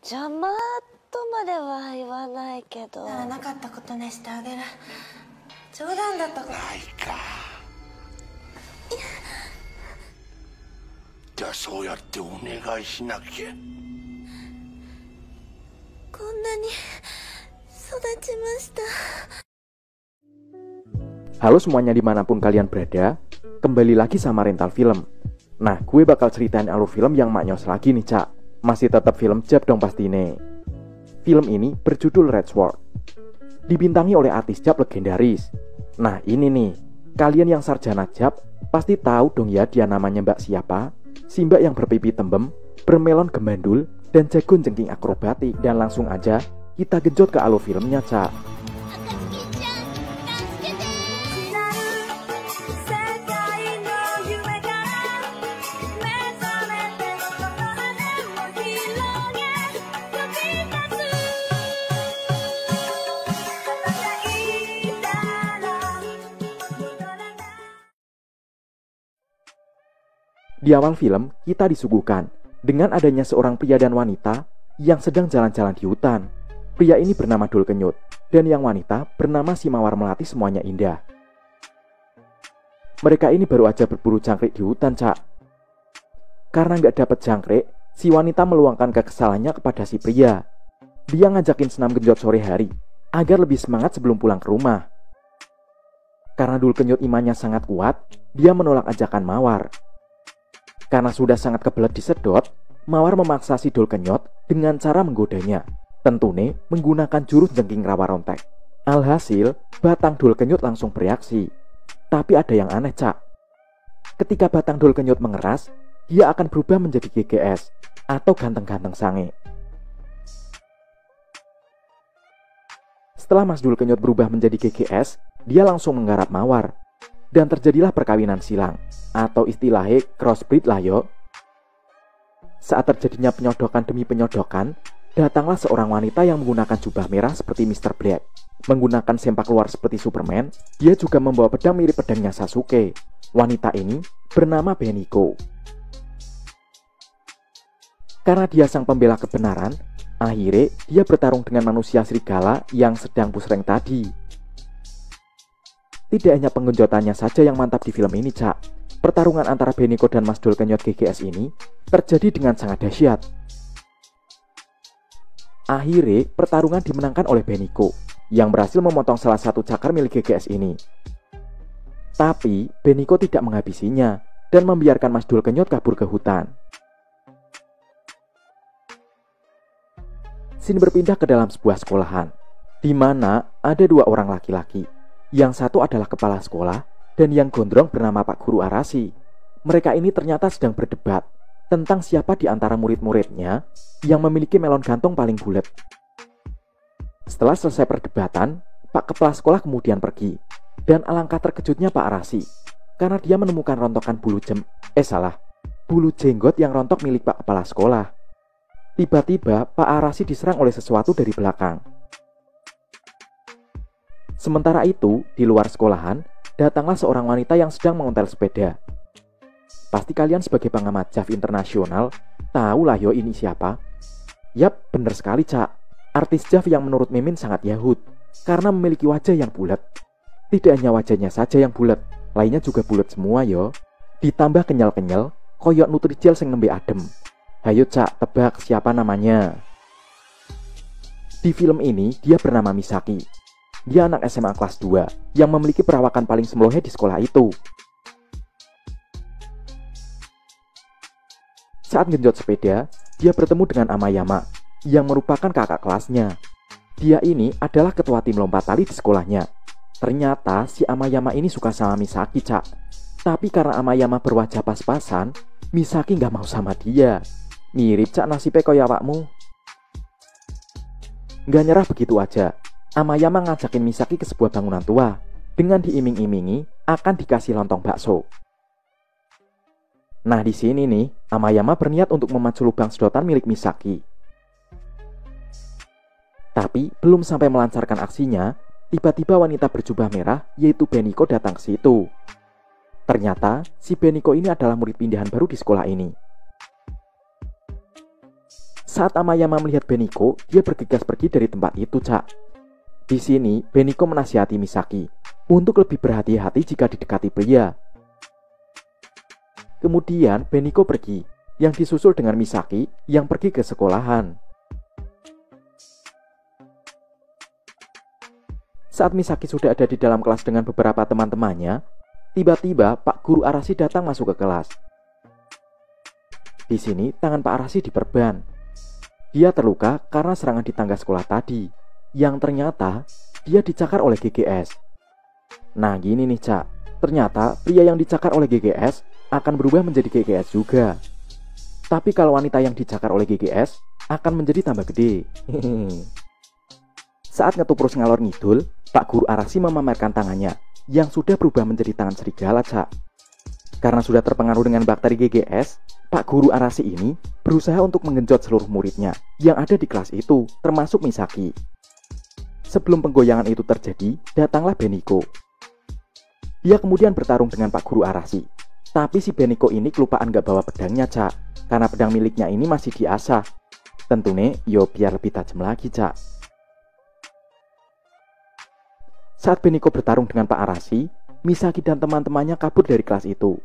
邪魔とまでは言わないけど。なかったことにしてあげる。冗談だったこと。ないか。じゃあそうやってお願いしなきゃ。こんなに育ちました。Halo semuanya dimanapun kalian berada, kembali lagi sama Rental Film. Nah, gue bakal ceritain alur film yang maknyos lagi nih, Cak. Masih tetap film Jab dong pastinya. Film ini berjudul Red Sword. Dibintangi oleh artis Jab legendaris. Nah, ini nih, kalian yang sarjana Jab pasti tahu dong ya dia namanya Mbak siapa? Si Mbak yang berpipi tembem, bermelon gembandul, dan jago jengking akrobatik. Dan langsung aja kita genjot ke alur filmnya, Cak. Di awal film, kita disuguhkan dengan adanya seorang pria dan wanita yang sedang jalan-jalan di hutan. Pria ini bernama Dul Kenyut, dan yang wanita bernama si Mawar Melati Semuanya Indah. Mereka ini baru aja berburu jangkrik di hutan, Cak. Karena nggak dapat jangkrik, si wanita meluangkan kekesalannya kepada si pria. Dia ngajakin senam genjot sore hari, agar lebih semangat sebelum pulang ke rumah. Karena Dul Kenyut imannya sangat kuat, dia menolak ajakan Mawar. Karena sudah sangat kebelet disedot, Mawar memaksa si Dul Kenyot dengan cara menggodanya. Tentune menggunakan jurus jengking rawa rontek. Alhasil, batang Dul Kenyot langsung bereaksi. Tapi ada yang aneh, Cak. Ketika batang Dul Kenyot mengeras, dia akan berubah menjadi GGS atau ganteng-ganteng sange. Setelah Mas Dul Kenyot berubah menjadi GGS, dia langsung menggarap Mawar. Dan terjadilah perkawinan silang, atau istilahnya crossbreed lah yo. Saat terjadinya penyodokan demi penyodokan, datanglah seorang wanita yang menggunakan jubah merah seperti Mr. Black. Menggunakan sempak luar seperti Superman, dia juga membawa pedang mirip pedangnya Sasuke. Wanita ini bernama Beniko. Karena dia sang pembela kebenaran, akhirnya dia bertarung dengan manusia serigala yang sedang pusreng tadi. Tidak hanya penggenjotannya saja yang mantap di film ini, Cak. Pertarungan antara Beniko dan Mas Dul Kenyot GGS ini terjadi dengan sangat dahsyat. Akhirnya, pertarungan dimenangkan oleh Beniko, yang berhasil memotong salah satu cakar milik GGS ini. Tapi, Beniko tidak menghabisinya, dan membiarkan Mas Dul Kenyot kabur ke hutan. Scene berpindah ke dalam sebuah sekolahan, di mana ada dua orang laki-laki. Yang satu adalah kepala sekolah, dan yang gondrong bernama Pak Guru Arasi. Mereka ini ternyata sedang berdebat tentang siapa di antara murid-muridnya yang memiliki melon gantung paling bulat. Setelah selesai perdebatan, Pak Kepala Sekolah kemudian pergi. Dan alangkah terkejutnya Pak Arasi, karena dia menemukan rontokan bulu jenggot yang rontok milik Pak Kepala Sekolah. Tiba-tiba Pak Arasi diserang oleh sesuatu dari belakang. Sementara itu, di luar sekolahan, datanglah seorang wanita yang sedang mengontel sepeda. Pasti kalian sebagai pengamat JAV internasional, tahu lah yo ini siapa. Yap, bener sekali, Cak. Artis JAV yang menurut Mimin sangat yahut, karena memiliki wajah yang bulat. Tidak hanya wajahnya saja yang bulat, lainnya juga bulat semua yo. Ditambah kenyal-kenyal, koyok Nutrijel sing nembe adem. Hayo Cak, tebak siapa namanya. Di film ini, dia bernama Misaki. Dia anak SMA kelas 2 yang memiliki perawakan paling semlohe di sekolah itu. Saat genjot sepeda, dia bertemu dengan Amayama yang merupakan kakak kelasnya. Dia ini adalah ketua tim lompat tali di sekolahnya. Ternyata si Amayama ini suka sama Misaki, Cak. Tapi karena Amayama berwajah pas-pasan, Misaki gak mau sama dia. Mirip, Cak, nasibnya koyo awakmu. Gak nyerah begitu aja, Amayama ngajakin Misaki ke sebuah bangunan tua dengan diiming-imingi akan dikasih lontong bakso. Nah, di sini nih, Amayama berniat untuk memacu lubang sedotan milik Misaki. Tapi belum sampai melancarkan aksinya, tiba-tiba wanita berjubah merah yaitu Beniko datang ke situ. Ternyata si Beniko ini adalah murid pindahan baru di sekolah ini. Saat Amayama melihat Beniko, dia bergegas pergi dari tempat itu, Cak. Di sini, Beniko menasihati Misaki untuk lebih berhati-hati jika didekati pria. Kemudian, Beniko pergi, yang disusul dengan Misaki yang pergi ke sekolahan. Saat Misaki sudah ada di dalam kelas dengan beberapa teman-temannya, tiba-tiba Pak Guru Arashi datang masuk ke kelas. Di sini, tangan Pak Arashi diperban. Dia terluka karena serangan di tangga sekolah tadi, yang ternyata dia dicakar oleh GGS. Nah gini nih, Cak, ternyata pria yang dicakar oleh GGS akan berubah menjadi GGS juga. Tapi kalau wanita yang dicakar oleh GGS akan menjadi tambah gede. Saat ngetuprus ngalor ngidul, Pak Guru Arashi memamerkan tangannya yang sudah berubah menjadi tangan serigala, Cak. Karena sudah terpengaruh dengan bakteri GGS, Pak Guru Arashi ini berusaha untuk menggenjot seluruh muridnya yang ada di kelas itu, termasuk Misaki. Sebelum penggoyangan itu terjadi, datanglah Beniko. Dia kemudian bertarung dengan Pak Guru Arashi. Tapi si Beniko ini kelupaan gak bawa pedangnya, Cak. Karena pedang miliknya ini masih diasah. Tentunya, yo biar lebih tajam lagi, Cak. Saat Beniko bertarung dengan Pak Arashi, Misaki dan teman-temannya kabur dari kelas itu.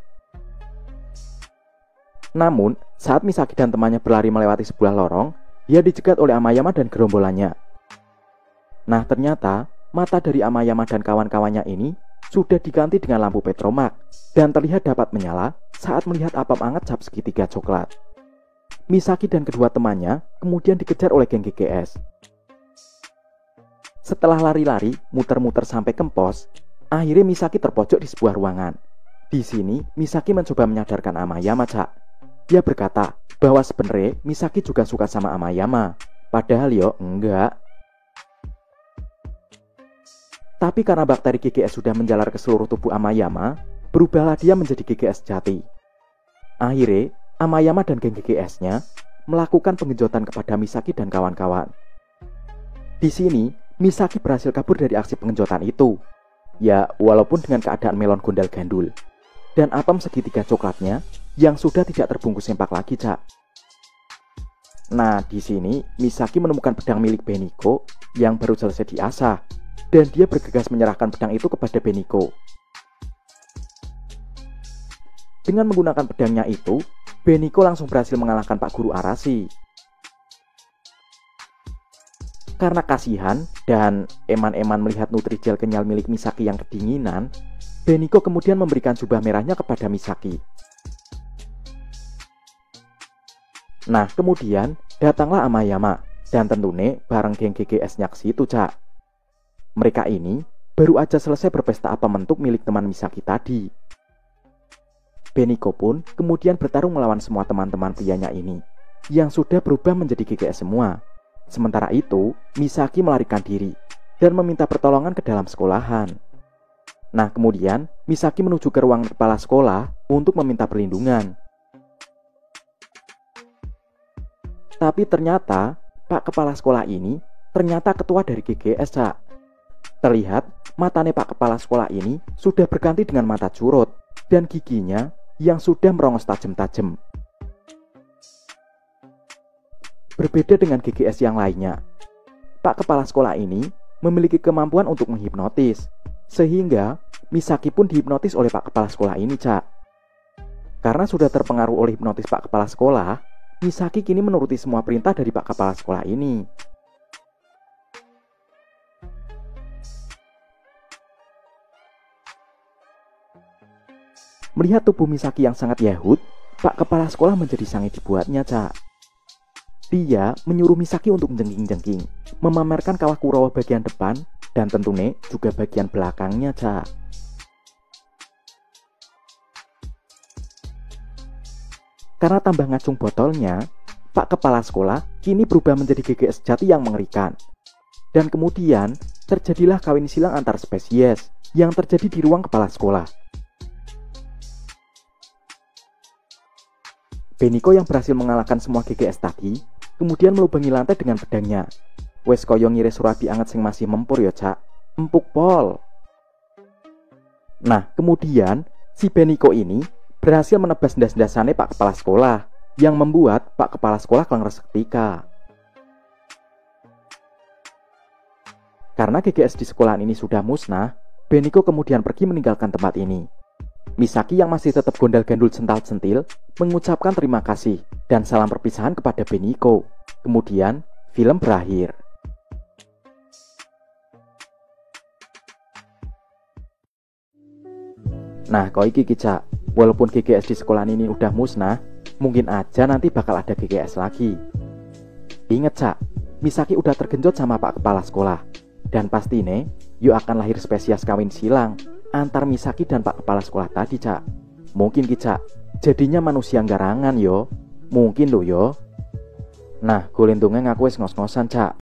Namun, saat Misaki dan temannya berlari melewati sebuah lorong, dia dicegat oleh Amayama dan gerombolannya. Nah, ternyata mata dari Amayama dan kawan-kawannya ini sudah diganti dengan lampu petromak dan terlihat dapat menyala saat melihat apam hangat cap segitiga coklat. Misaki dan kedua temannya kemudian dikejar oleh geng GGS. Setelah lari-lari, muter-muter sampai ke pos, akhirnya Misaki terpojok di sebuah ruangan. Di sini, Misaki mencoba menyadarkan Amayama, Cak. Dia berkata bahwa sebenarnya Misaki juga suka sama Amayama, padahal yo enggak. Tapi karena bakteri GGS sudah menjalar ke seluruh tubuh Amayama, berubahlah dia menjadi GGS jati. Akhirnya, Amayama dan geng GGS-nya melakukan pengenjotan kepada Misaki dan kawan-kawan. Di sini, Misaki berhasil kabur dari aksi pengenjotan itu. Ya, walaupun dengan keadaan melon gondal gandul. Dan apem segitiga coklatnya yang sudah tidak terbungkus sempak lagi, Cak. Nah, di sini Misaki menemukan pedang milik Beniko yang baru selesai diasah, dan dia bergegas menyerahkan pedang itu kepada Beniko. Dengan menggunakan pedangnya itu, Beniko langsung berhasil mengalahkan Pak Guru Arashi. Karena kasihan dan eman-eman melihat nutrijel kenyal milik Misaki yang kedinginan, Beniko kemudian memberikan jubah merahnya kepada Misaki. Nah, kemudian datanglah Amayama dan tentunya bareng geng GGS-nya ke situ, Cak. Mereka ini baru aja selesai berpesta apa mentuk milik teman Misaki tadi. Beniko pun kemudian bertarung melawan semua teman-teman prianya ini yang sudah berubah menjadi GGS semua. Sementara itu, Misaki melarikan diri dan meminta pertolongan ke dalam sekolahan. Nah, kemudian Misaki menuju ke ruang kepala sekolah untuk meminta perlindungan. Tapi ternyata Pak Kepala Sekolah ini ternyata ketua dari GGS, Cak. Terlihat matanya Pak Kepala Sekolah ini sudah berganti dengan mata curut dan giginya yang sudah merongos tajam-tajam. Berbeda dengan GGS yang lainnya, Pak Kepala Sekolah ini memiliki kemampuan untuk menghipnotis, sehingga Misaki pun dihipnotis oleh Pak Kepala Sekolah ini, Cak. Karena sudah terpengaruh oleh hipnotis Pak Kepala Sekolah, Misaki kini menuruti semua perintah dari Pak Kepala Sekolah ini. Melihat tubuh Misaki yang sangat yahut, Pak Kepala Sekolah menjadi sangat dibuatnya, Cak. Dia menyuruh Misaki untuk menjengking-jengking, memamerkan kawah Kurawa bagian depan, dan tentunya juga bagian belakangnya, Cak. Karena tambah ngacung botolnya, Pak Kepala Sekolah kini berubah menjadi GGS jati yang mengerikan. Dan kemudian, terjadilah kawin silang antar spesies yang terjadi di ruang kepala sekolah. Beniko yang berhasil mengalahkan semua GGS tadi, kemudian melubangi lantai dengan pedangnya. Wes koyo ngiris surabi anget sing masih mempur ya, Cak. Empuk pol. Nah, kemudian si Beniko ini berhasil menebas ndas-ndasane Pak Kepala Sekolah yang membuat Pak Kepala Sekolah kelenger seketika. Karena GGS di sekolahan ini sudah musnah, Beniko kemudian pergi meninggalkan tempat ini. Misaki yang masih tetap gondal-gandul cental-centil mengucapkan terima kasih dan salam perpisahan kepada Beniko. Kemudian, film berakhir. Nah, kau iki Cak, walaupun GGS di sekolahan ini udah musnah, mungkin aja nanti bakal ada GGS lagi. Ingat Cak, Misaki udah tergenjot sama Pak Kepala Sekolah. Dan pasti nih, yuk akan lahir spesies kawin silang antar Misaki dan Pak Kepala Sekolah tadi Cak. Mungkin Cak, jadinya manusia garangan yo. Mungkin lo yo. Nah, golentungnya ngaku wis ngos-ngosan Cak.